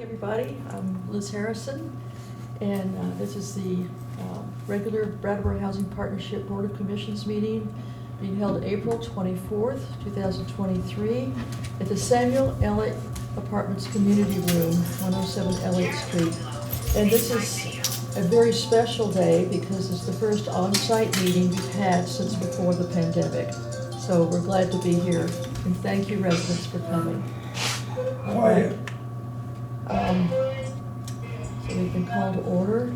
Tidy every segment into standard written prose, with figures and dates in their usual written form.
everybody. I'm Liz Harrison, and this is the regular Brattleboro Housing Partnership Board of Commissions meeting being held April 24th, 2023 at the Samuel Elliott Apartments Community Room, 107 Elliott Street. And this is a very special day because it's the first on-site meeting we've had since before the pandemic. So we're glad to be here, and thank you residents for coming. Quiet. So we've been called to order.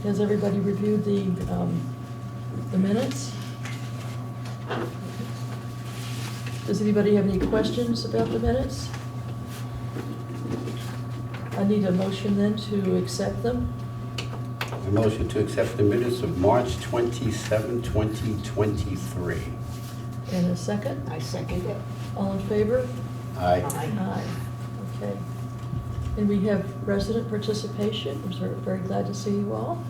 Has everybody reviewed the minutes? Does anybody have any questions about the minutes? I need a motion then to accept them. A motion to accept the minutes of March 27, 2023. And a second? I second it. All in favor? Aye. Aye. Okay. And we have resident participation. We're very glad to see you all.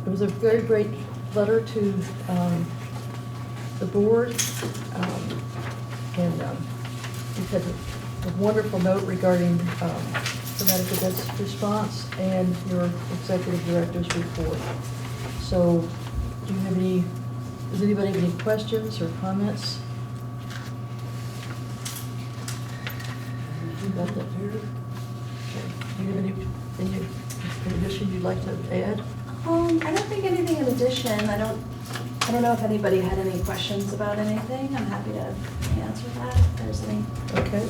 It was a very great letter to the board, and we've had a wonderful note regarding traumatic events response and your executive director's report. So, do you have any? Does anybody have any questions or comments? You got that here? Okay. Do you have any addition you'd like to add? I don't think anything in addition. I don't know if anybody had any questions about anything. I'm happy to answer that if there's any. Okay.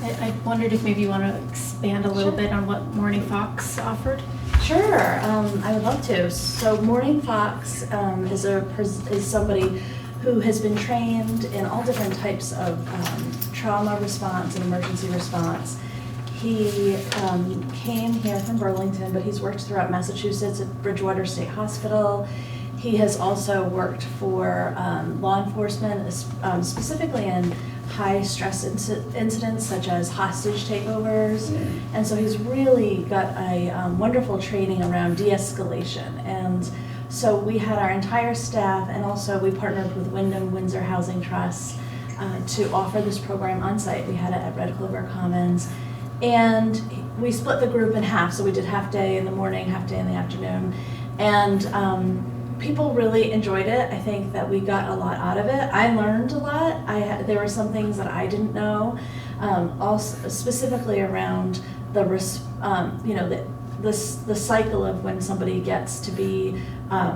I wondered if maybe you want to expand a little Sure. bit on what Morning Fox offered. Sure, I would love to. So Morning Fox is somebody who has been trained in all different types of trauma response and emergency response. He came here from Burlington, but he's worked throughout Massachusetts at Bridgewater State Hospital. He has also worked for law enforcement, specifically in high stress incidents such as hostage takeovers. And so he's really got a wonderful training around de-escalation. And so we had our entire staff, and also we partnered with Wyndham Windsor Housing Trust to offer this program on site. We had it at Red Clover Commons. And we split the group in half, so we did half day in the morning, half day in the afternoon. And people really enjoyed it. I think that we got a lot out of it. I learned a lot. There were some things that I didn't know, also specifically around the cycle of when somebody gets to be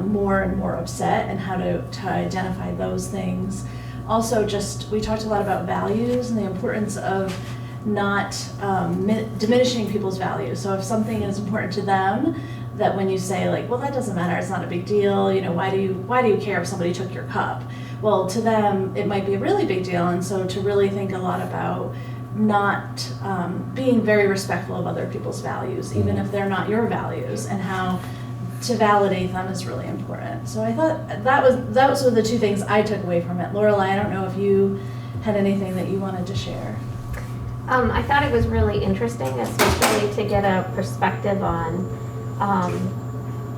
more and more upset and how to identify those things. Also, we talked a lot about values and the importance of not diminishing people's values. So if something is important to them, that when you say like, well, that doesn't matter, it's not a big deal, why do you care if somebody took your cup? Well, to them, it might be a really big deal. And so to really think a lot about not being very respectful of other people's values, even if they're not your values, and how to validate them is really important. So I thought that was the two things I took away from it. Lorelai, I don't know if you had anything that you wanted to share. I thought it was really interesting, especially to get a perspective on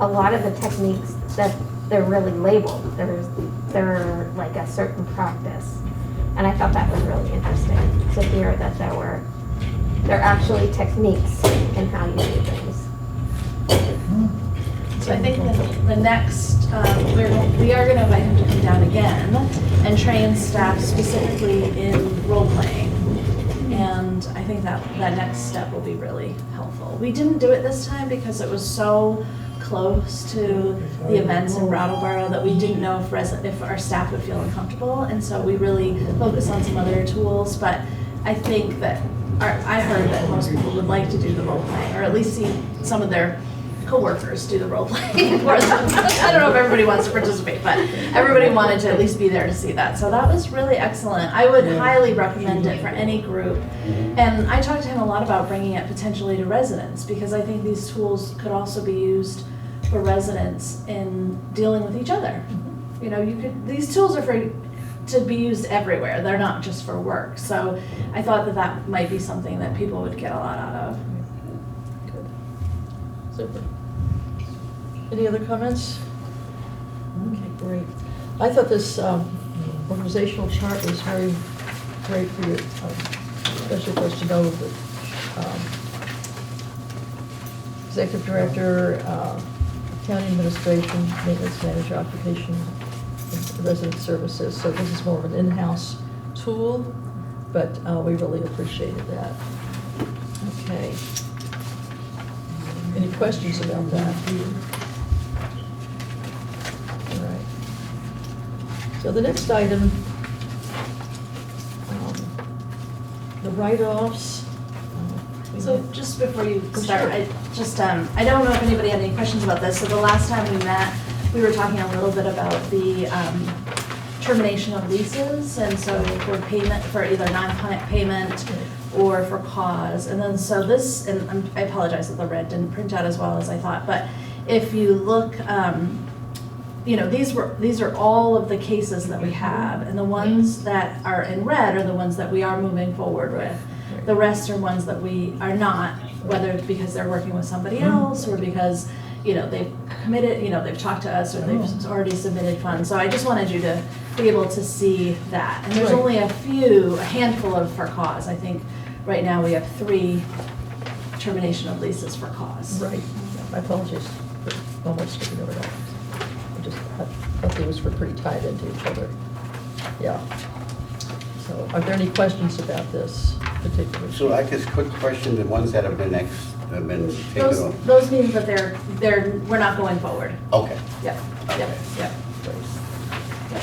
a lot of the techniques that they're really labeled. They're like a certain practice, and I thought that was really interesting to hear that they're actually techniques in how you do things. So I think the next, we are going to invite him to come down again and train staff specifically in role playing. And I think that next step will be really helpful. We didn't do it this time because it was so close to the events in Brattleboro that we didn't know if our staff would feel uncomfortable. And so we really focused on some other tools. But I think that I heard that most people would like to do the role playing, or at least see some of their coworkers do the role playing for them. I don't know if everybody wants to participate, but everybody wanted to at least be there to see that. So that was really excellent. I would highly recommend it for any group. And I talked to him a lot about bringing it potentially to residents, because I think these tools could also be used for residents in dealing with each other. These tools are to be used everywhere. They're not just for work. So I thought that might be something that people would get a lot out of. Good. Super. Any other comments? Okay, great. I thought this organizational chart is very great for you, especially for us to know that executive director, county administration, maintenance manager, occupation, and resident services. So this is more of an in-house tool, but we really appreciated that. Okay. Any questions about that? All right. So the next item, the write-offs. So just before you start, I don't know if anybody had any questions about this. So the last time we met, we were talking a little bit about the termination of leases, and so for payment, for either non-payment or for cause. And then so this, and I apologize that the red didn't print out as well as I thought, but if you look, you know, these are all of the cases that we have, and the ones that are in red are the ones that we are moving forward with. The rest are ones that we are not, whether it's because they're working with somebody else or because, you know, they've committed, you know, they've talked to us or they've already submitted funds. So I just wanted you to be able to see that. And there's only a handful of for cause. I think right now we have 3 termination of leases for cause. Right. My apologies for almost skipping over that. I thought these were pretty tied into each other. Yeah. So are there any questions about this particular? So I guess quick question, the ones that have been taken off. Those means that we're not going forward. Okay. Yep, Okay. yep, yep. Okay.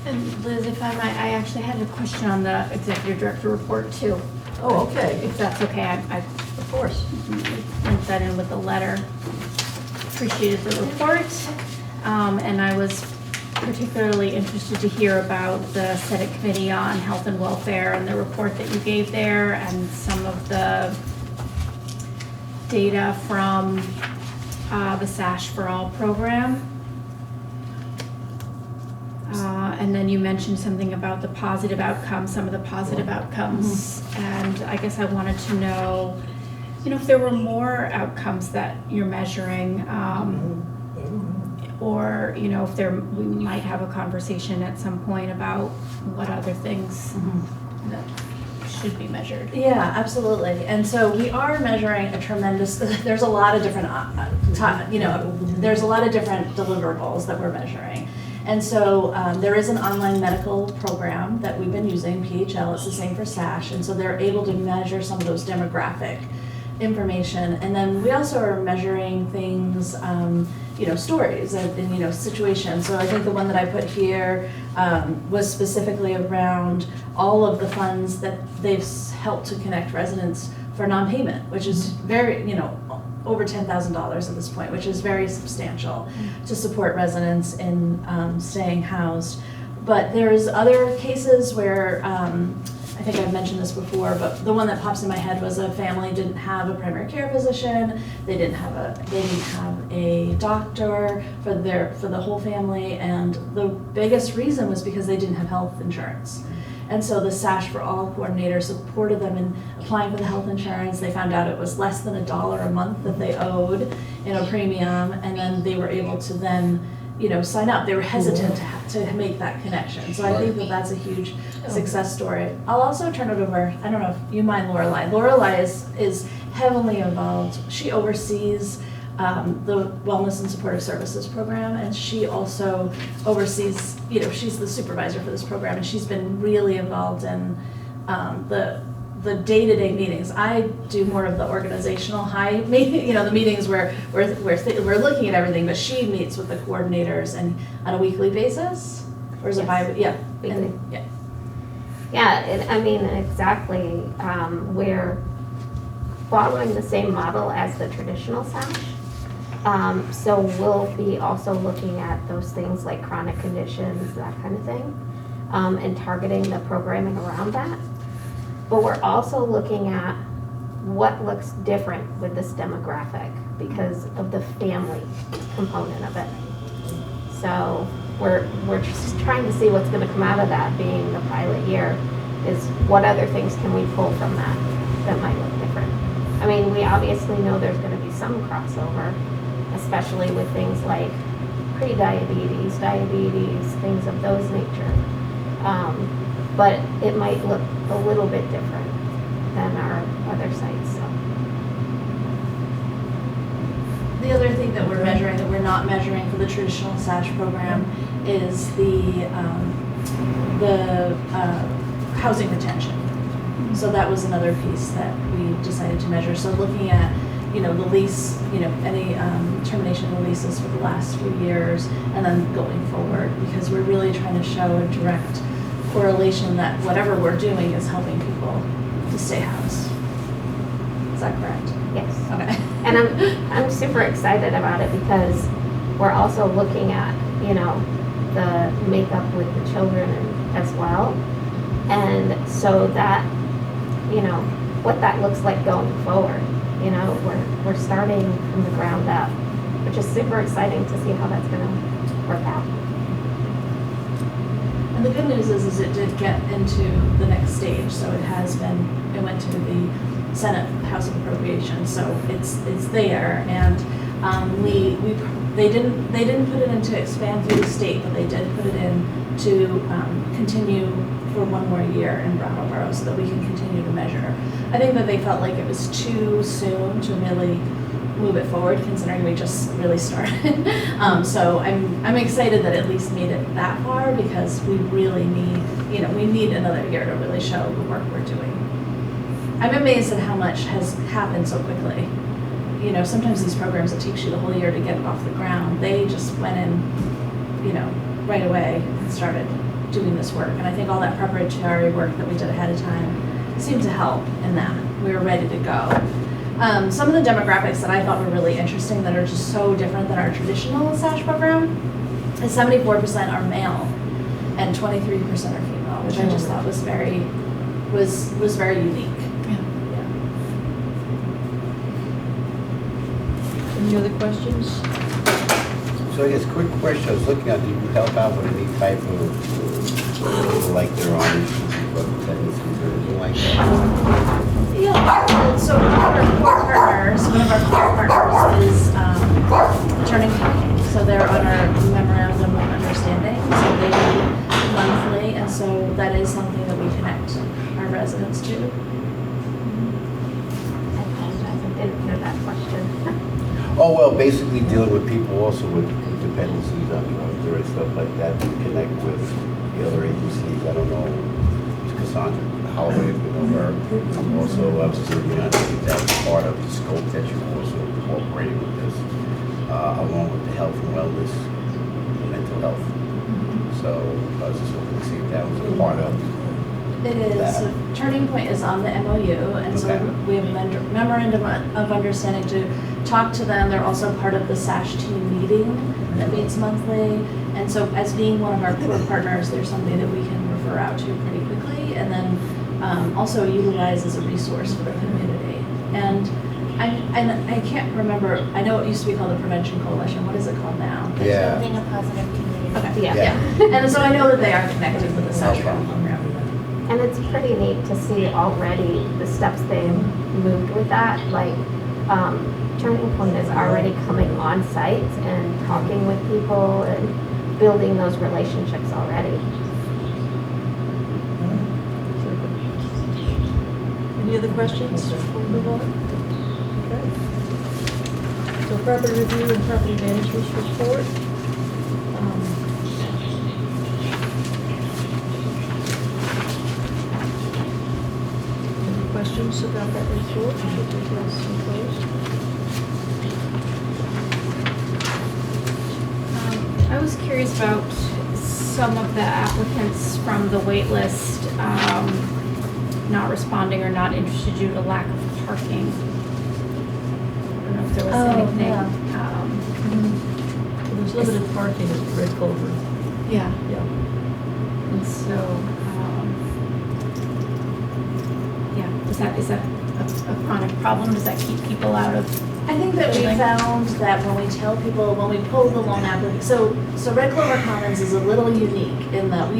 And Liz, if I might, I actually had a question on the executive director report too. Oh, okay. If that's okay, I Of course. linked that in with the letter. Appreciated the report, and I was particularly interested to hear about the Senate Committee on Health and Welfare and the report that you gave there and some of the data from the SASH for All program. And then you mentioned something about the positive outcomes, some of the positive outcomes. And I guess I wanted to know, you know, if there were more outcomes that you're measuring, or, you know, if we might have a conversation at some point about what other things that should be measured. Yeah, absolutely. And so we are measuring there's a lot of different, you know, there's a lot of different deliverables that we're measuring. And so there is an online medical program that we've been using, PHL, it's the same for SASH, and so they're able to measure some of those demographic information. And then we also are measuring things, you know, stories and, you know, situations. So I think the one that I put here was specifically around all of the funds that they've helped to connect residents for non-payment, which is very, you know, over $10,000 at this point, which is very substantial to support residents in staying housed. But there's other cases where, I think I've mentioned this before, but the one that pops in my head was a family didn't have a primary care physician, they didn't have a doctor for the whole family, and the biggest reason was because they didn't have health insurance. And so the SASH for All coordinator supported them in applying for the health insurance. They found out it was less than $1 a month that they owed in a premium, and then they were able to then, you know, sign up. They were hesitant to make that connection. So I think that that's a huge success story. I'll also turn it over, I don't know if you mind Lorelei. Lorelei is heavily involved. She oversees the Wellness and Supportive Services program, and she also oversees, you know, she's the supervisor for this program, and she's been really involved in the day-to-day meetings. I do more of the organizational high meeting, you know, the meetings where we're looking at everything, but she meets with the coordinators and on a weekly basis, or is it Yes. Weekly. yeah. Yeah, I mean, exactly. We're following the same model as the traditional SASH. So we'll be also looking at those things like chronic conditions, that kind of thing, and targeting the programming around that. But we're also looking at what looks different with this demographic because of the family component of it. So we're just trying to see what's going to come out of that being the pilot year, is what other things can we pull from that might look different. I mean, we obviously know there's going to be some crossover, especially with things like pre-diabetes, diabetes, things of those nature. But it might look a little bit different than our other sites, so. The other thing that we're measuring, that we're not measuring for the traditional SASH program, is the housing retention. So that was another piece that we decided to measure. So looking at, the lease, any termination of leases for the last few years, and then going forward, because we're really trying to show a direct correlation that whatever we're doing is helping people to stay housed. Is that correct? Yes. Okay. And I'm super excited about it because we're also looking at, the makeup with the children as well. And so that, what that looks like going forward, we're starting from the ground up, which is super exciting to see how that's gonna work out. And the good news is it did get into the next stage, so it went to the Senate House of Appropriations, so it's there, and they didn't put it in to expand through the state, but they did put it in to continue for one more year in Brattleboro so that we can continue to measure. I think that they felt like it was too soon to really move it forward, considering we just really started. So I'm excited that at least made it that far, because we really need, we need another year to really show the work we're doing. I'm amazed at how much has happened so quickly. Sometimes these programs, it takes you the whole year to get it off the ground. They just went in, right away and started doing this work. And I think all that preparatory work that we did ahead of time seemed to help in that. We were ready to go. Some of the demographics that I thought were really interesting that are just so different than our traditional SASH program is 74% are male and 23% are female, which I just thought was very unique. Any other questions? So I guess quick question, I was looking at, do you help out with any type of, like their own tendencies or anything like that? Yeah, so one of our core partners is Adjournment. So they're on our memorandum of understanding, so they meet monthly, and so that is something that we connect our residents to. I apologize, I didn't hear that question. Oh, well, basically dealing with people also with dependencies on drugs and stuff like that, to connect with the other agencies. I don't know, Cassandra Holloway, I'm also observing, I think that's part of the scope that you're also incorporating with this, along with the health and wellness, and mental health. So I was just hoping to see if that was a part of It is. that. So Turning Point is on the MOU, and so Okay. we have a memorandum of understanding to talk to them. They're also part of the SASH team meeting that meets monthly. And so as being one of our core partners, there's somebody that we can refer out to pretty quickly, and then also utilize as a resource for the community. And I can't remember, I know it used to be called the Prevention Coalition. What is it called now? Yeah. Building a positive community. Okay, Yeah. And so I know that they are connected with the SASH program. And it's pretty neat to see already the steps they've moved with that. Like, Turning Point is already coming on site and talking with people and building those relationships already. Any other questions before we move on? Okay. So property review and property management's report. Any questions about that report? Should we take some close? I was curious about some of the applicants from the wait list not responding or not interested due to lack of parking. I don't know if there was anything. yeah. There's limited parking at Red Clover. Yeah. Yeah. And so, yeah, is that a chronic problem? Does that keep people out of I think that we found that when we tell people, when we pull the loan application, so Red Clover Commons is a little unique in that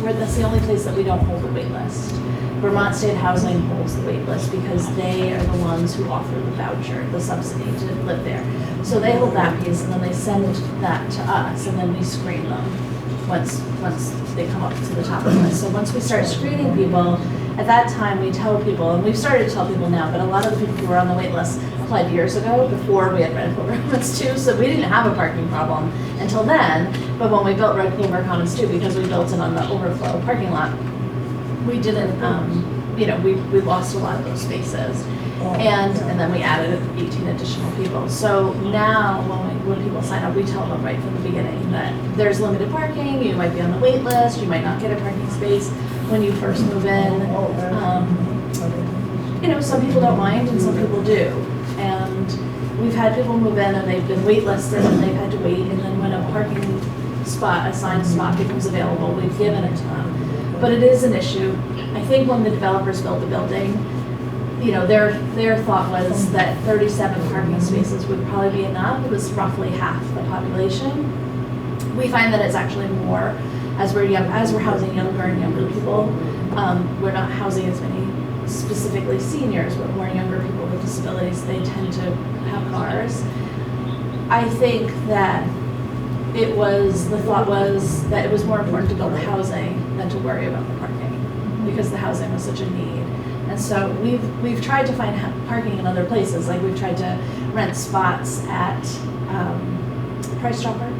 that's the only place that we don't hold the wait list. Vermont State Housing holds the wait list because they are the ones who offer the voucher, the subsidy to live there. So they hold that piece and then they send that to us and then we screen them once they come up to the top of the list. So once we start screening people, at that time we tell people, and we've started to tell people now, but a lot of the people who were on the wait list applied years ago before we had Red Clover Commons 2, so we didn't have a parking problem until then. But when we built Red Clover Commons 2, because we built it on the overflow parking lot, we didn't, we lost a lot of those spaces. And then we added 18 additional people. So now when people sign up, we tell them right from the beginning that there's limited parking, you might be on the wait list, you might not get a parking space when you first move in. Some people don't mind and some people do. And we've had people move in and they've been waitlisted and they've had to wait, and then when a parking spot, assigned spot becomes available, we've given it to them. But it is an issue. I think when the developers built the building, their thought was that 37 parking spaces would probably be enough. It was roughly half the population. We find that it's actually more as we're housing younger and younger people. We're not housing as many specifically seniors, but more younger people with disabilities. They tend to have cars. I think that the thought was that it was more important to build the housing than to worry about the parking, because the housing was such a need. And so we've tried to find parking in other places. Like we've tried to rent spots at Price Chopper,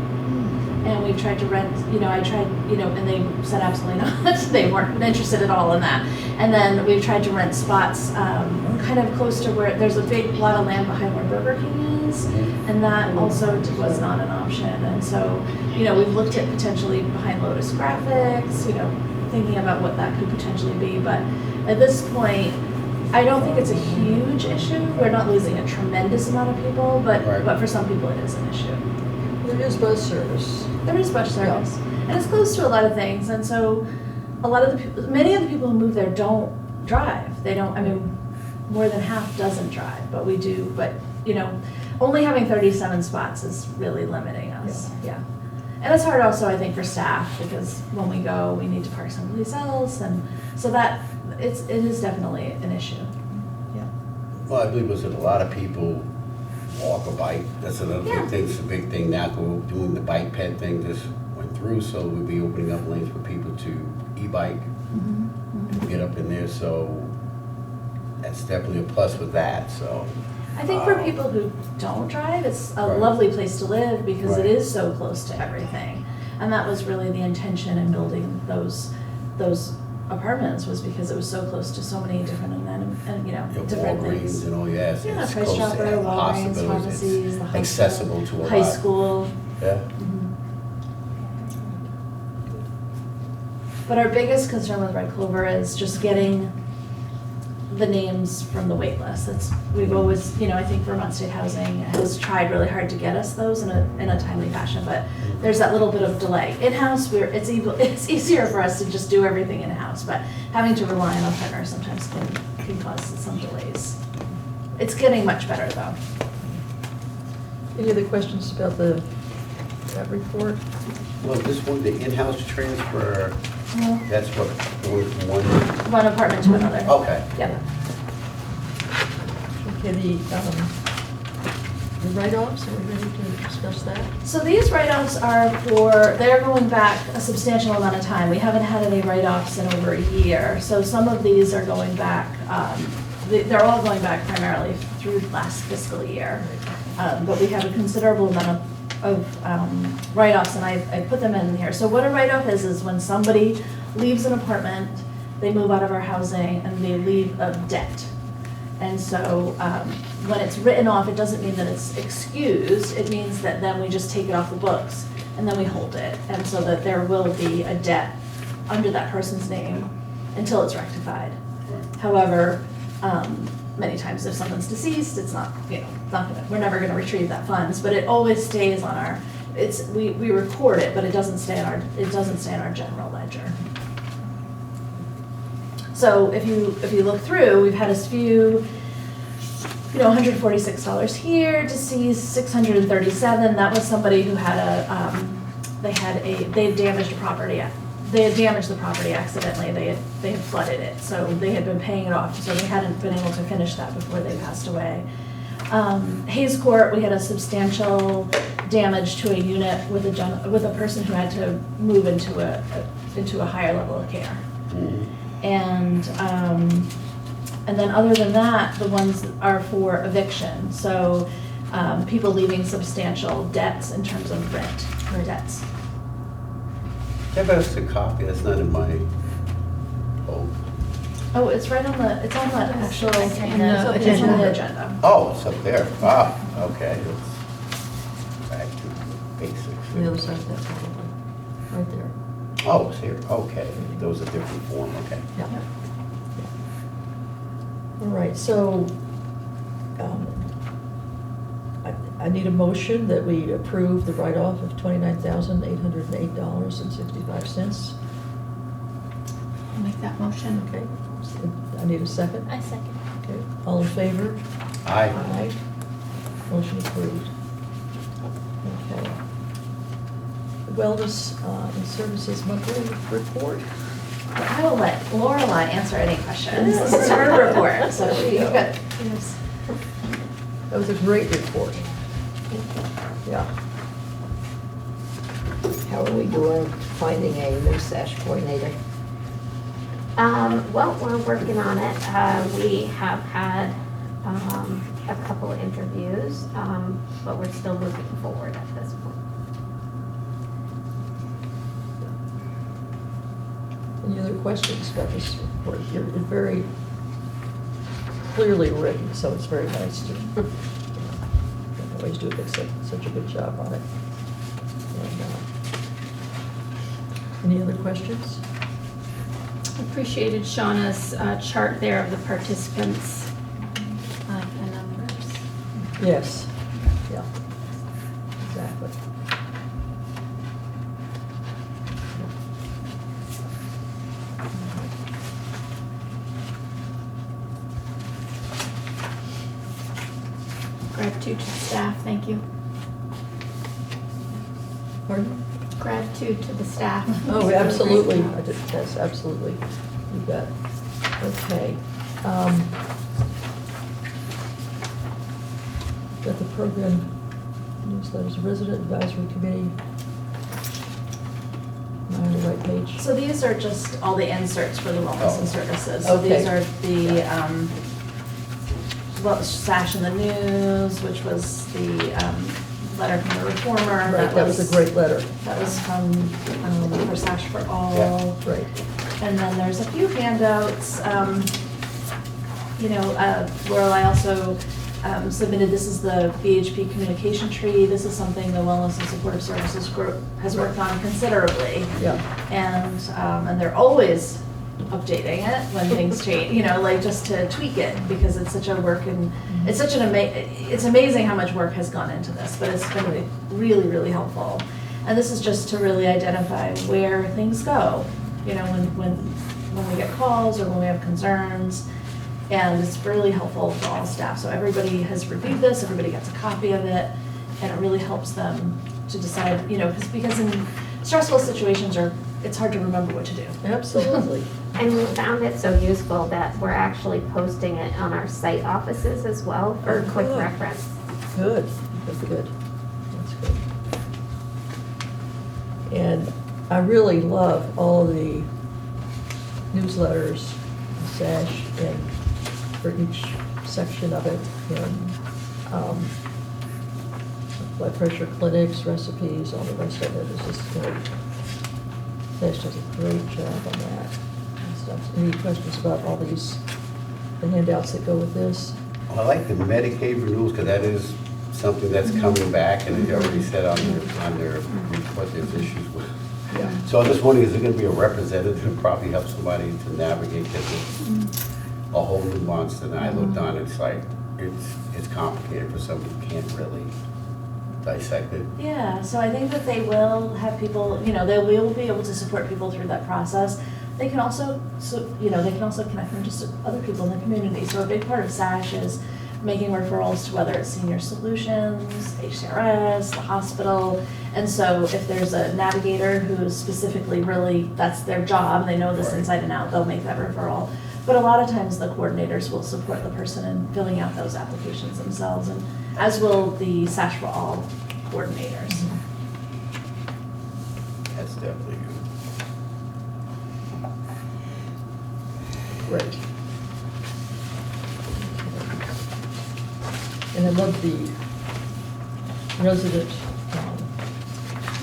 and we've tried to rent. And they said absolutely not. They weren't interested at all in that. And then we've tried to rent spots kind of close to where there's a big lot of land behind where Burger King is, and that also was not an option. And so we've looked at potentially behind Lotus Graphics. Thinking about what that could potentially be, but at this point, I don't think it's a huge issue. We're not losing a tremendous amount of people, but for some people it is an issue. There is bus service. There is bus service, and it's close to a lot of things, and so many of the people who move there don't drive. They don't, more than half doesn't drive, but we do, but only having 37 spots is really limiting us, yeah. And it's hard also, I think, for staff, because when we go, we need to park someplace else, and so that it is definitely an issue. Yeah. Well, I believe a lot of people walk or bike. That's another big thing. It's a big thing now. Doing the bike ped thing just went through, so we'll be opening up lanes for people to e-bike and get up in there. So that's definitely a plus with that. So. I think for people who don't drive, it's a lovely place to live because it is so close to everything. And that was really the intention in building those apartments, was because it was so close to so many different different Walgreens things. and all, yes. Yeah, It's Price close to Chopper, Walgreens, hospitals. pharmacies, the It's hospital, accessible to a high lot. school. Yeah. But our biggest concern with Red Clover is just getting the names from the wait list. We've always, I think Vermont State Housing has tried really hard to get us those in a timely fashion, but there's that little bit of delay. In-house, it's easier for us to just do everything in-house, but having to rely on a partner sometimes can cause some delays. It's getting much better though. Any other questions about that report? Well, this one, the in-house transfer, that's what, going from One apartment to another. Okay. Yep. Okay, the write-offs, are we ready to discuss that? So these write-offs they're going back a substantial amount of time. We haven't had any write-offs in over a year. So some of these are going back, they're all going back primarily through last fiscal year. But we have a considerable amount of write-offs, and I put them in here. So what a write-off is when somebody leaves an apartment, they move out of our housing, and they leave a debt. And so when it's written off, it doesn't mean that it's excused. It means that then we just take it off the books, and then we hold it. And so that there will be a debt under that person's name until it's rectified. However, many times if someone's deceased, it's not, we're never gonna retrieve that funds, but it always stays on our, we record it, but it doesn't stay in our general ledger. So if you look through, we've had a few $146 here, deceased 637. That was somebody who had they had damaged a property. They had damaged the property accidentally. They had flooded it, so they had been paying it off. So they hadn't been able to finish that before they passed away. Hayes Court, we had a substantial damage to a unit with a person who had to move into a higher level of care. And then other than that, the ones are for eviction. So people leaving substantial debts in terms of rent or debts. Have us a copy, that's not in my, Oh, it's right on the, it's on the actual, It's in it's the on agenda. the agenda. oh, it's up there, okay. It's back to basics. On the other side of that, probably, right there. Oh, it's here, okay, those are different form, okay. Yeah. All right, so I need a motion that we approve the write-off of $29,808.65. I'll make that motion. Okay, I need a second. I second. Okay, all in favor? Aye. Aye. Motion approved. Okay. Wellness and Services Monthly Report. I will let Lorelei answer any questions. This is her report, so you've got, That was a great report. Yeah. How are we doing finding a new SASH coordinator? Well, we're working on it. We have had a couple of interviews, but we're still moving forward at this point. Any other questions about this report? You're very clearly written, so it's very nice to, always do such a good job on it. And, any other questions? Appreciated Shauna's chart there of the participants and numbers. Yes, yeah, exactly. Gratitude to the staff, thank you. Pardon? Gratitude to the staff. Oh, absolutely, I did, yes, absolutely, you bet. Okay. Got the program newsletters, Resident Advisory Committee. Am I on the right page? so these are just all the inserts for the wellness and services. So Okay. these are the, SASH in the news, which was the letter from the reformer. Right, that was a great letter. That was from, for SASH for All. Yeah, right. And then there's a few handouts. Lorelei also submitted, this is the BHP communication tree. This is something the Wellness and Supportive Services Group has worked on considerably. Yeah, And they're always updating it when things change, just to tweak it, because it's such a work and it's such it's amazing how much work has gone into this, but it's been really, really helpful. And this is just to really identify where things go, when we get calls or when we have concerns. And it's really helpful for all staff. So everybody has reviewed this, everybody gets a copy of it, and it really helps them to decide, because in stressful situations it's hard to remember what to do. absolutely. And we found it so useful that we're actually posting it on our site offices as well for Oh, quick good. reference. Good, that's good. That's good. And I really love all the newsletters, SASH, and for each section of it, and blood pressure clinics, recipes, all the rest of it is just, SASH does a great job on that and stuff. Any questions about all the handouts that go with this? Well, I like the Medicaid renewals, because that is something that's coming back, and they already said on their what there's issues with. Yeah. So I'm just wondering, is there gonna be a representative who probably help somebody to navigate, because it's a whole nuance, and I looked on, it's like, it's complicated for somebody who can't really dissect it. Yeah, so I think that they will have people, they will be able to support people through that process. They can also, connect them to other people in the community. So a big part of SASH is making referrals to whether it's Senior Solutions, HCRS, the hospital. And so if there's a navigator who's specifically really, that's their job, they know this Right. inside and out, they'll make that referral. But a lot of times the coordinators will support the person in filling out those applications themselves, and as will the SASH for All coordinators. That's definitely good. Great. And I love the resident,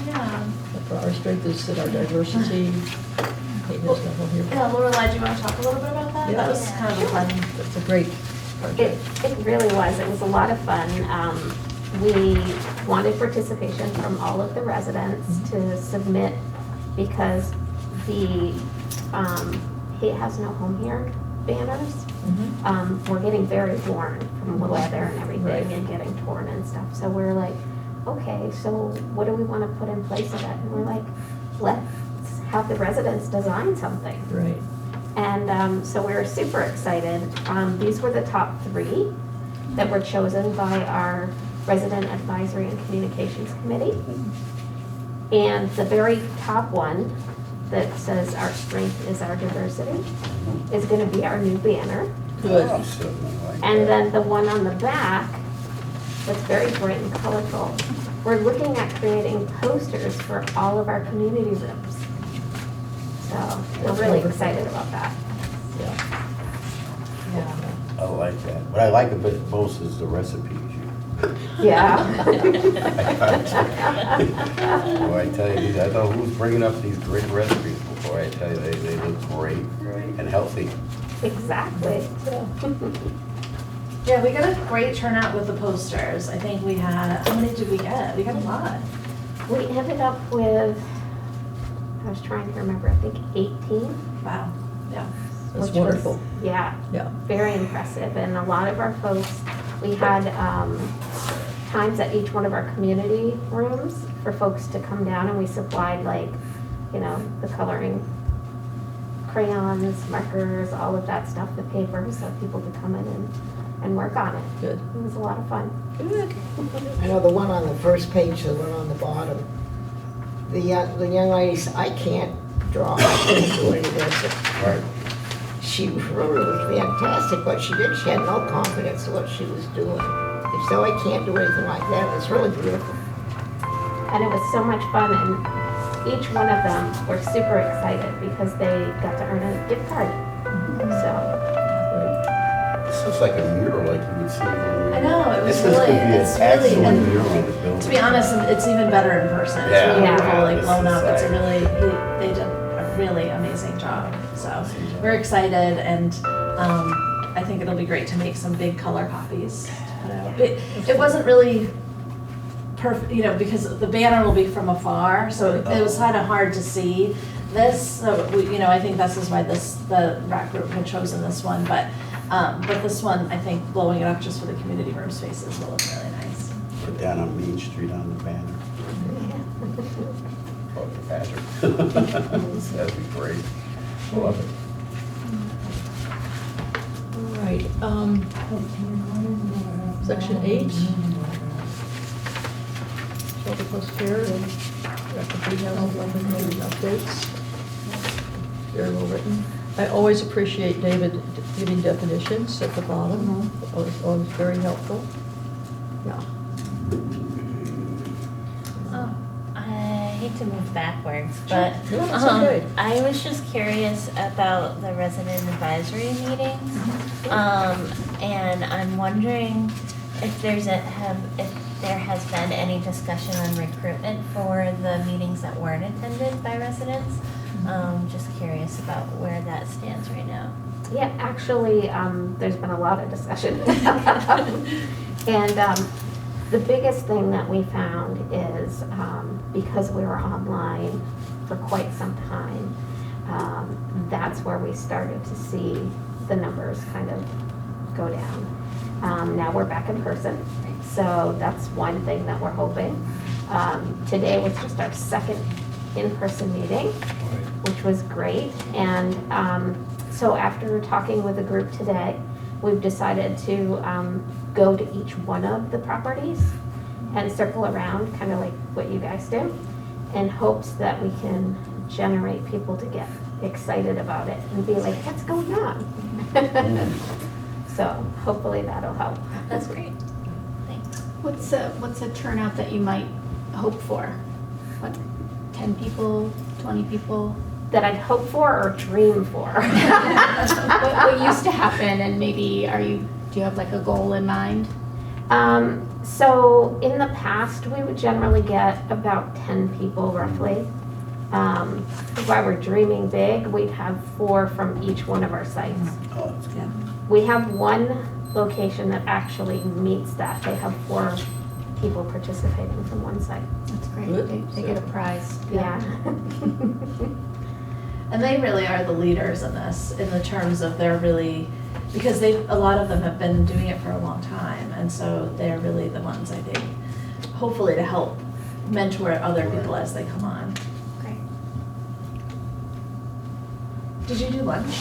Yeah. our strength is in our diversity. Kate has got one here. Yeah, Lorelai, do you want to talk a little bit about that? Yeah. That was kind of a fun. That's a great project. It really was. It was a lot of fun. We wanted participation from all of the residents to submit because the He Has No Home Here banners were getting very worn from the weather and everything Right. and getting torn and stuff. So we're like, okay, so what do we want to put in place of it? And we're like, let's have the residents design something. Right. And so we were super excited. These were the top 3 that were chosen by our Resident Advisory and Communications Committee. And the very top one that says our strength is our diversity is going to be our new banner. Good. Awesome, I like And that. then the one on the back that's very bright and colorful, we're looking at creating posters for all of our community rooms. So we're That's really wonderful. excited about that. Yeah. I like that. What I like about it most is the recipes. Yeah. Boy, I tell you, I don't know who's bringing up these great recipes before. I tell you, they look great and healthy. Exactly. Yeah, we got a great turnout with the posters. I think we had, how many did we get? We got a lot. We ended up with, I was trying to remember, I think 18. Wow, yeah. That's which was- wonderful. Yeah, Yeah. very impressive. And a lot of our folks, we had times at each one of our community rooms for folks to come down, and we supplied the coloring crayons, markers, all of that stuff, the paper, so people could come in and work on it. Good. It was a lot of fun. Good. I know the one on the first page, the one on the bottom, the young lady said, I can't draw, I can't do any of this. Right. She wrote it was fantastic, but she did, she had no confidence in what she was doing. If so, I can't do anything like that. It was really beautiful. And it was so much fun, and each one of them were super excited because they got to earn a gift card. So, This looks like a mural like you would see. I know, it was This is really, gonna be an it's really, excellent and mural on the building. to be honest, it's even better in person. It's Yeah. really Yeah. beautiful, like This blown is up. It's a like- really, they did a really amazing job. So we're excited, and I think it'll be great to make some big color copies to put out. It wasn't really perfect, because the banner will be from afar, so it was kind of hard to see this. So I think this is why the rec group had chosen this one, but this one, I think blowing it up just for the community room spaces will look really nice. Put down on Main Street on the banner. Oh, the banner. That'd be great. Love it. All right. Section 8. Shelter plus care. Refugee housing, living updates. Very well written. I always appreciate David giving definitions at the bottom. Always very helpful. Yeah. I hate to move backwards, but No, it's okay. I was just curious about the resident advisory meetings. And I'm wondering if there has been any discussion on recruitment for the meetings that weren't attended by residents. Just curious about where that stands right now. yeah, actually, there's been a lot of discussion. And the biggest thing that we found is because we were online for quite some time, that's where we started to see the numbers kind of go down. Now we're back in person, so that's one thing that we're hoping. Today was just our second in-person meeting, which was great. And so after talking with the group today, we've decided to go to each one of the properties and circle around, kind of like what you guys do, in hopes that we can generate people to get excited about it and be like, what's going on? So hopefully that'll help. That's great. Thanks. What's a turnout that you might hope for? What, 10 people, 20 people? That I'd hope for or dream for. What used to happen, and maybe do you have like a goal in mind? So in the past, we would generally get about 10 people roughly. While we're dreaming big, we'd have 4 from each one of our sites. Oh, that's good. We have one location that actually meets that. They have 4 people participating from one site. That's great. Good. They get a prize. Yeah. And they really are the leaders in this, in the terms of they're really, because a lot of them have been doing it for a long time, and so they're really the ones, I think, hopefully to help mentor other people as they come on. Great. Did you do lunch?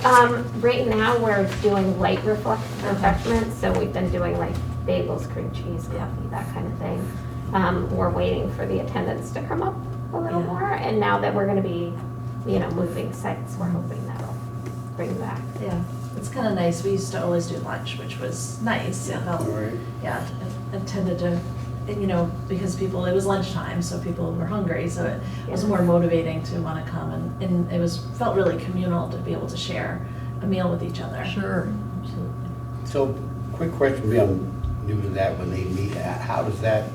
Right now, we're doing light refreshments, so we've been doing like bagels, cream cheese, coffee, that kind of thing. We're waiting for the attendance to come up a little Yeah. more, and now that we're gonna be, moving sites, we're hoping that'll bring back. Yeah, it's kind of nice. We used to always do lunch, which was nice. It felt, All right. yeah, it tended to, because it was lunchtime, so people were hungry, so it was Yeah. more motivating to want to come, and it felt really communal to be able to share a meal with each other. Sure, absolutely. So, quick question, for me, I'm new to that, when they meet, how is that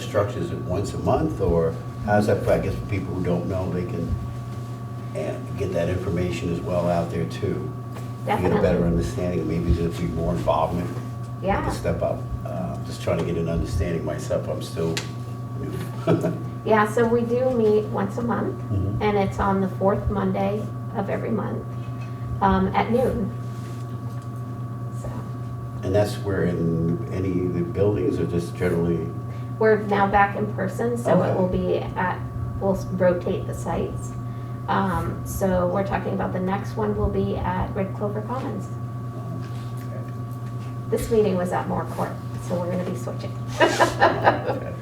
structured? Is it once a month, or how's that, I guess for people who don't know, they can get that information as well out there too? Get a better Definitely. understanding, maybe there'll be more involvement, Yeah. to step up. Just trying to get an understanding myself, I'm still new. Yeah, so we do meet once a month, Mhm. and it's on the 4th Monday of every month, at noon. So, And that's where in any of the buildings, or just generally? we're now back in person, so Okay. it will be we'll rotate the sites. So we're talking about the next one will be at Red Clover Commons. This meeting was at Moore Court, so we're gonna be switching. Okay.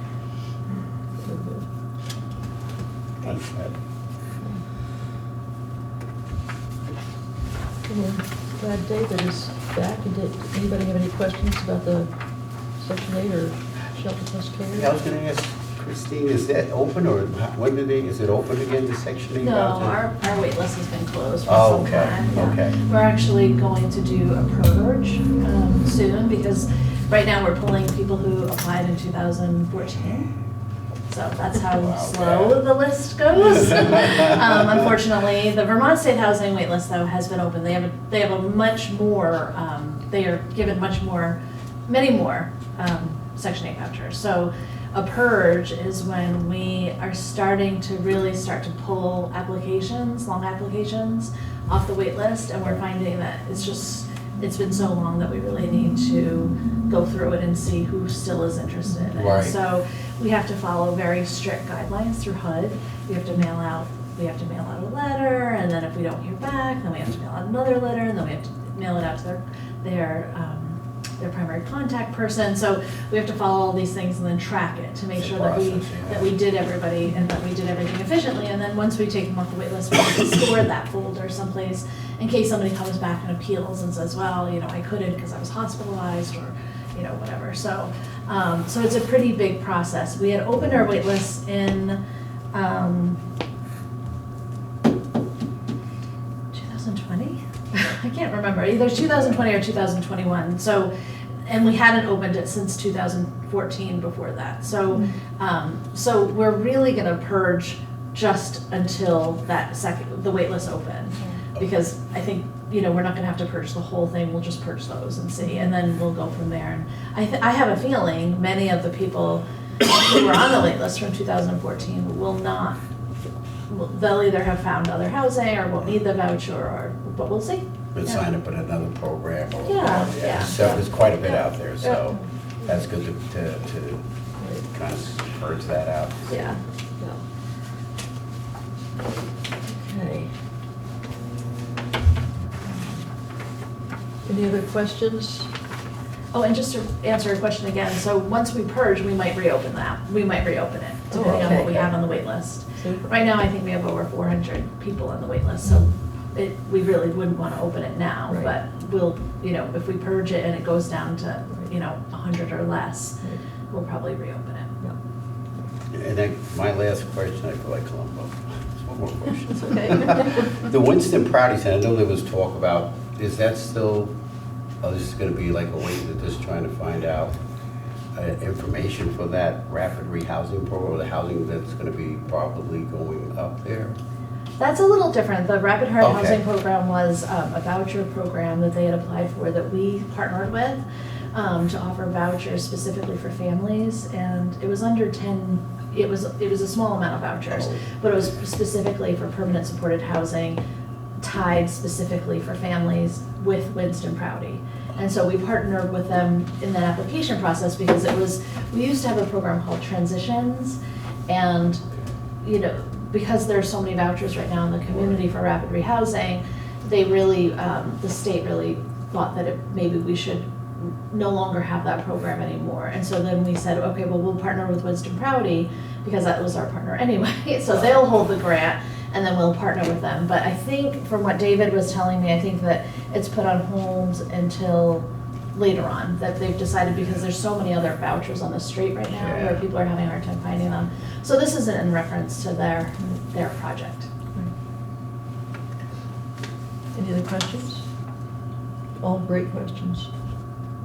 That's good. We're glad David is back. And did anybody have any questions about the Section 8 or shelter plus care? Yeah, I was gonna ask Christine, is that open, or when is it open again, the Section 8 No, voucher? our wait list has been closed for Oh, some okay, time. Yeah. okay. We're actually going to do a purge soon, because right now we're pulling people who applied in 2014. So that's how Wow, slow okay. the list goes. Unfortunately, the Vermont State Housing wait list, though, has been open. They have a much more, they are given many more Section 8 vouchers. So a purge is when we are starting to pull applications, long applications, off the wait list, and we're finding that it's been so long that we really need to go through it and see who still is interested. And Right. so we have to follow very strict guidelines through HUD. We have to mail out a letter, and then if we don't hear back, then we have to mail out another letter, and then we have to mail it out to their primary contact person. So we have to follow all these things and then track it to make It's a sure process, yeah. that we did everybody and that we did everything efficiently. And then once we take them off the wait list, we can store that folder someplace in case somebody comes back and appeals and says, well, I couldn't because I was hospitalized, or whatever. So so it's a pretty big process. We had opened our wait list in 2020? I can't remember, either 2020 or 2021. So, and we hadn't opened it since 2014 before that. So, so we're really gonna purge just until the wait list open. Because I think, we're not gonna have to purge the whole thing, we'll just purge those and see, and then we'll go from there. And I have a feeling many of the people who were on the wait list from 2014 they'll either have found other housing or won't need the voucher, but we'll see. But Yeah. sign up in another program, or, Yeah. So there's quite a bit out there, so that's good to kind of purge that out. Yeah. Okay. Any other questions? Oh, and just to answer your question again, so once we purge, we might reopen that. We might reopen it, depending on what we have on the wait list. Super. Right now, I think we have over 400 people on the wait list, so we really wouldn't want to open it now. Right. But we'll, if we purge it and it goes down to, 100 or less, Right. we'll probably reopen it. Yeah. And then my last question, I feel like Columbo. Just one more question. It's okay. The Winston Prouty Center, I know there was talk about, is that still, this is gonna be like a wait, they're just trying to find out information for that rapid rehousing program, or the housing that's gonna be probably going up there? That's a little different. The Rapid Hard Okay. Housing Program was a voucher program that they had applied for that we partnered with to offer vouchers specifically for families, and it was under 10. It was a small amount of vouchers, Oh. but it was specifically for permanent supported housing, tied specifically for families with Winston Prouty. And so we partnered with them in that application process because we used to have a program called Transitions, and because there's so many vouchers right now in the community for rapid rehousing, they really, the state really thought that maybe we should no longer have that program anymore. And so then we said, okay, well, we'll partner with Winston Prouty because that was our partner anyway. So they'll hold the grant and then we'll partner with them. But I think from what David was telling me, I think that it's put on hold until later on, that they've decided because there's so many other vouchers on the street right now where people are having a hard time finding them. So this isn't in reference to their project. Any other questions? All great questions.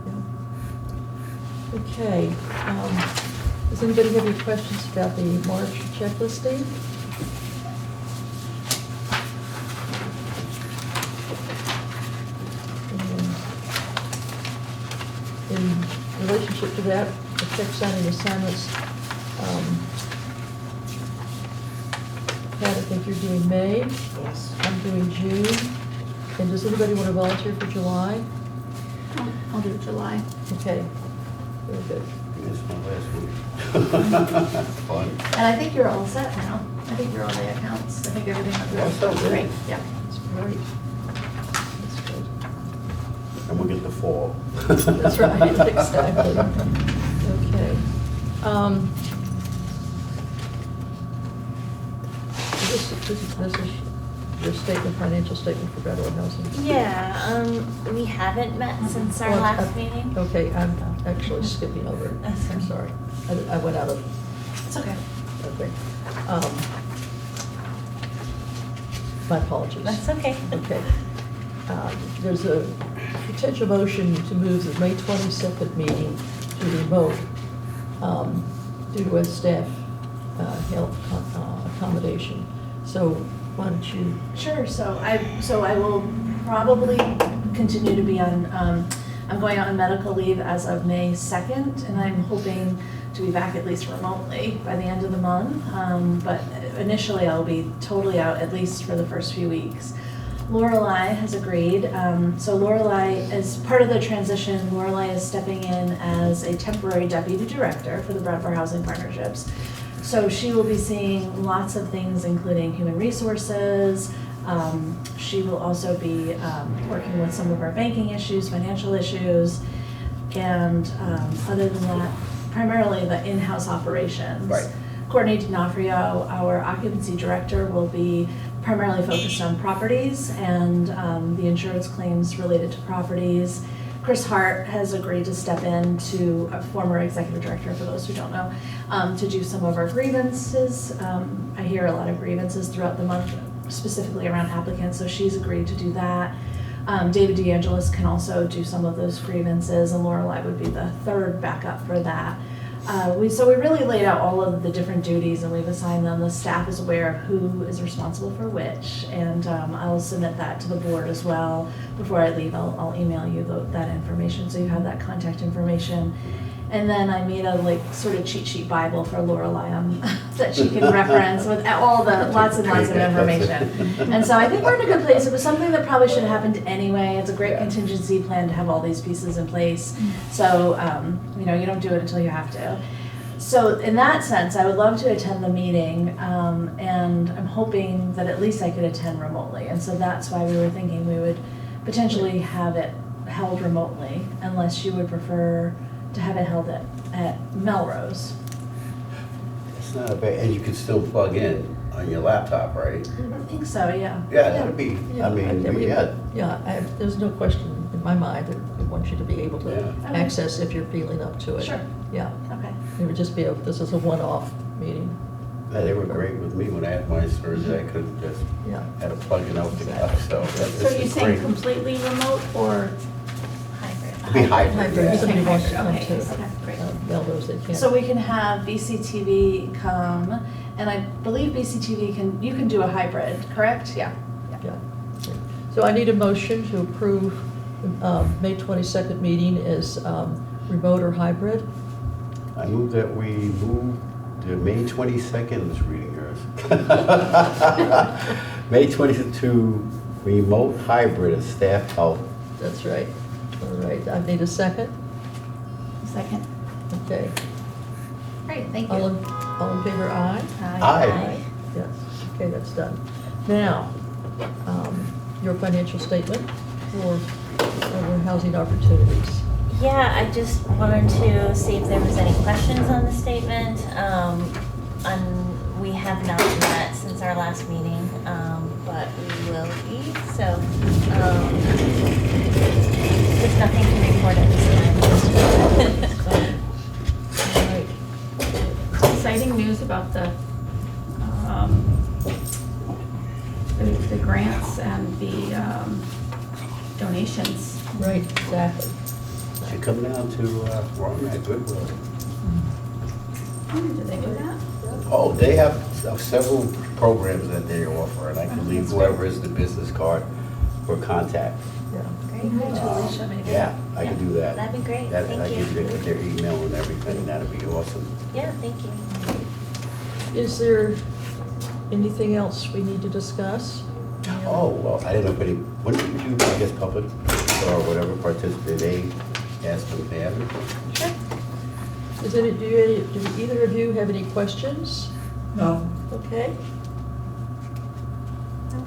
Yeah. Okay. Does anybody have any questions about the March checklisting? In relationship to that, the check signing assignments, Pat, I think you're doing May. Yes. I'm doing June. And does anybody want to volunteer for July? I'll do July. Okay, very good. It's my last week. Fun. And I think you're all set now. I think you're all the accounts. I think everything Well, looks sounds great. good. Yeah. That's great. That's good. And we'll get the fall. That's right, exactly. Okay. This is your statement, financial statement for Brattleboro Housing. Yeah, we haven't met since our Well, last meeting. Okay, I'm actually skipping over. it. That's I'm fine. sorry. I went out of, It's okay. okay. My apologies. That's okay. Okay. There's a potential motion to move the May 22nd meeting to remote due to a staff health accommodation. So why don't you, Sure, so I will probably continue to be on, I'm going out on medical leave as of May 2nd, and I'm hoping to be back at least remotely by the end of the month. But initially I'll be totally out, at least for the first few weeks. Lorelei has agreed. So Lorelei, as part of the transition, Lorelei is stepping in as a temporary deputy director for the Brattleboro Housing Partnerships. So she will be seeing lots of things, including human resources. She will also be working with some of our banking issues, financial issues, and other than that, primarily the in-house operations. Right. Courtney D'Onofrio, our occupancy director, will be primarily focused on properties and the insurance claims related to properties. Chris Hart has agreed to step in to a former executive director, for those who don't know, to do some of our grievances. I hear a lot of grievances throughout the month, specifically around applicants, so she's agreed to do that. David DeAngelis can also do some of those grievances, and Lorelei would be the third backup for that. So we really laid out all of the different duties and we've assigned them. The staff is aware of who is responsible for which, and I'll submit that to the board as well. Before I leave, I'll email you that information so you have that contact information. And then I made a sort of cheat sheet Bible for Lorelei that she can reference with all the lots and lots of information. And so I think we're in a good place. It was something that probably should have happened anyway. It's a great contingency plan to have all these pieces in place. So, you don't do it until you have to. So in that sense, I would love to attend the meeting, and I'm hoping that at least I could attend remotely. And so that's why we were thinking we would potentially have it held remotely, unless you would prefer to have it held at Melrose. It's not a bad, and you can still plug in on your laptop, right? I think so, yeah. Yeah, that'd be, Yeah, I mean, we- yeah. Yeah, there's no question in my mind that we want you to be able to Yeah. Okay. access if you're feeling up to it. Sure. Yeah, Okay. it would just be, this is a one-off meeting, Yeah, they were great with me when I had my surgery. I could just, yeah. had to plug it out together, so that's So you're saying great. completely remote or? It'd be hybrid, Hybrid, yeah. if somebody wants to come Okay, to okay, great. Melrose, they can. So we can have BCTV come, and I believe BCTV you can do a hybrid, correct? Yeah. Yeah. So I need a motion to approve May 22nd meeting as remote or hybrid. I move that we move to May 22nd, this reading yours. May 22nd to remote hybrid of staff health. That's right. All right, I need a second. Second. Okay. Great, thank All you. in favor, aye? Aye. Yes, okay, that's done. Now, your financial statement for housing opportunities. Yeah, I just wanted to see if there was any questions on the statement. We have not met since our last meeting, but we will be, so, there's nothing to report at this time. All right. Exciting news about the grants and the donations. Right, exactly. Should come down to, where I'm at, Goodwill. Do they do that? Oh, they have several programs that they offer, and I can leave whoever is the business card for contact. Yeah. Congratulations. Yeah, I can do that. That'd be great, That- thank I you. give you their email and everything, that'd be awesome. Yeah, thank you. Is there anything else we need to discuss? Oh, well, I didn't know if any, when did you do, I guess, public or whatever participant, they asked them if they have anything? Sure. Do either of you have any questions? No. Okay.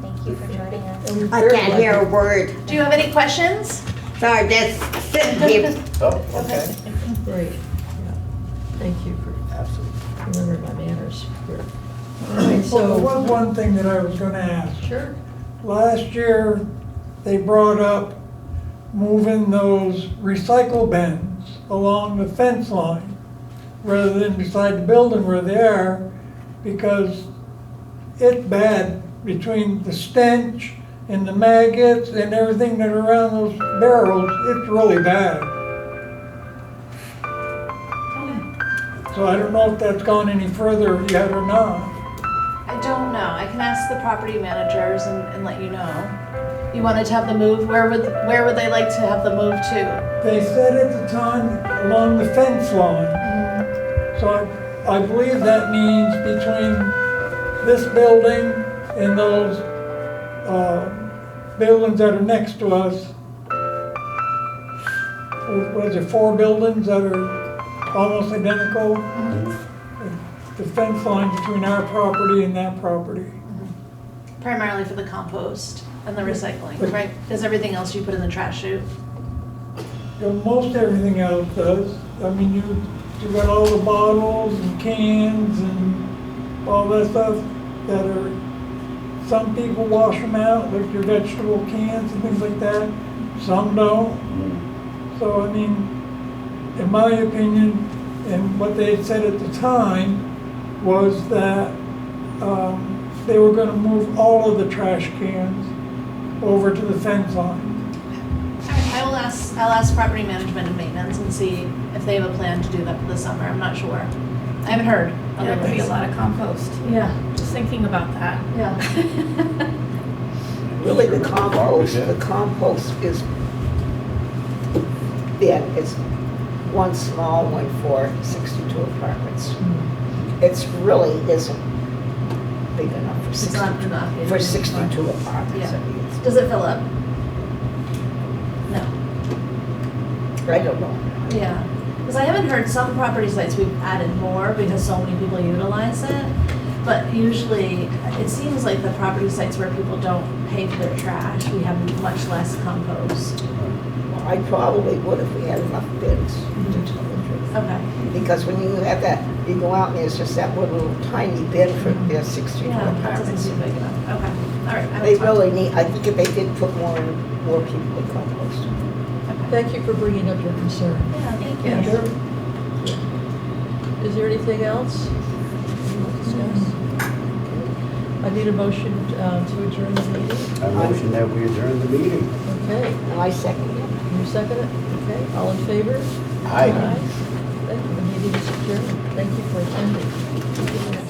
Thank you for joining us. And we're I very can't hear a lucky. word. Do you have any questions? Sorry, just sitting here. Oh, okay, Great. Yeah. Thank you for absolutely. remembering my manners here. All right, Well, so. there was one thing that I was gonna ask. Sure. Last year, they brought up moving those recycle bins along the fence line rather than beside the building where they are, because it's bad between the stench and the maggots and everything that are around those barrels. It's really bad. So I don't know if that's gone any further yet or not. I don't know. I can ask the property managers and let you know. You wanted to have the move, where would they like to have the move to? They said at the time along the fence line. So I believe that means between this building and those buildings that are next to us. Was it 4 buildings that are almost identical? The fence line between our property and that property. Primarily for the compost and the recycling, right? Because everything else you put in the trash chute. Most everything else does. I mean, you got all the bottles and cans and all that stuff that are, some people wash them out, like your vegetable cans and things like that. Some don't. So, I mean, in my opinion, and what they had said at the time, was that they were gonna move all of the trash cans over to the fence line. I'll ask property management and maintenance and see if they have a plan to do that for the summer. I'm not sure. I haven't heard. Yeah, there could be a lot of compost. Yeah, Just thinking about that. yeah. Really, the compost is big. It's one small one for 62 apartments. It's really isn't big enough for It's 62, not enough. yeah. for 62 apartments. Yeah. I mean, it's- Does it fill up? No. I don't know. Yeah, because I haven't heard, some property sites we've added more because so many people utilize it. But usually, it seems like the property sites where people don't pay for their trash, we have much less compost. I probably would if we had enough bids, to tell the truth. Okay. Because when you have that, you go out and there's just that one little tiny bin for their 16 Yeah, that doesn't apartments. seem big enough. Okay, all right. They that's fine. really need, I think if they did put more in, more people would compost. Okay. Thank you for bringing up your concern. Yeah, thank you. Yes. Is there anything else you want to discuss? I need a motion to adjourn the meeting. I motion that we adjourn the meeting. Okay, And I second it. you second it? Okay, all in favor? Aye. Thank you, the meeting is adjourned. Thank you for attending.